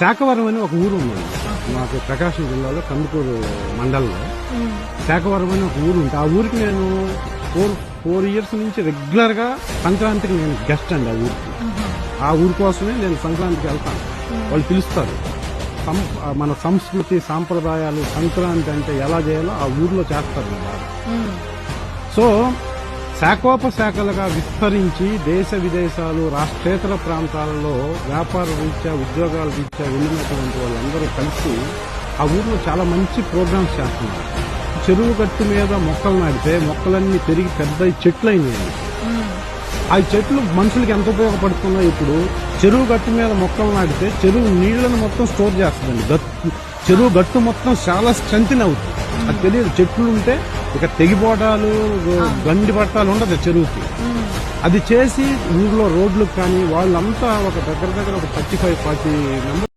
శాఖవరం అని ఒక ఊరు ఉంది మాకు ప్రకాశం జిల్లాలో కందుకూరు మండలంలో. శాఖవరం అని ఒక ఊరు ఉంది. ఆ ఊరికి నేను 4 ఇయర్స్ నుంచి రెగ్యులర్ గా సంక్రాంతికి నేను గెస్ట్ అండి ఆ ఊరికి. ఆ ఊరి కోసమే నేను సంక్రాంతికి వెళ్తాను. వాళ్ళు పిలుస్తారు. మన సంస్కృతి సాంప్రదాయాలు సంక్రాంతి అంటే ఎలా చేయాలో ఆ ఊర్లో చేస్తారు బాగా. సో శాఖోపశాఖలుగా విస్తరించి దేశ విదేశాలు రాష్ట్రేతర ప్రాంతాలలో వ్యాపార రీత్యా ఉద్యోగాల రీత్యా వెళ్ళినటువంటి వాళ్ళందరూ కలిసి ఆ ఊర్లో చాలా మంచి ప్రోగ్రామ్స్ చేస్తున్నారు. చెరువు గట్టు మీద మొక్కలు నాటితే మొక్కలన్నీ పెరిగి పెద్ద చెట్లు అయినాయి. ఆ చెట్లు మనుషులకి ఎంత ఉపయోగపడుతున్నాయి. ఇప్పుడు చెరువు గట్టు మీద మొక్కలు నాటితే చెరువు నీళ్లను మొత్తం స్టోర్ చేస్తుందండి. చెరువు గట్టు మొత్తం చాలా స్ట్రెంగ్త్ అవుతుంది. అది తెలియదు. చెట్లు ఉంటే ఇక తెగిపోవటాలు గండి పట్టాలు ఉండదు చెరువుకి. అది చేసి ఊర్లో రోడ్లకు కానీ వాళ్ళంతా ఒక దగ్గర ఒక 35-40 మెంబర్స్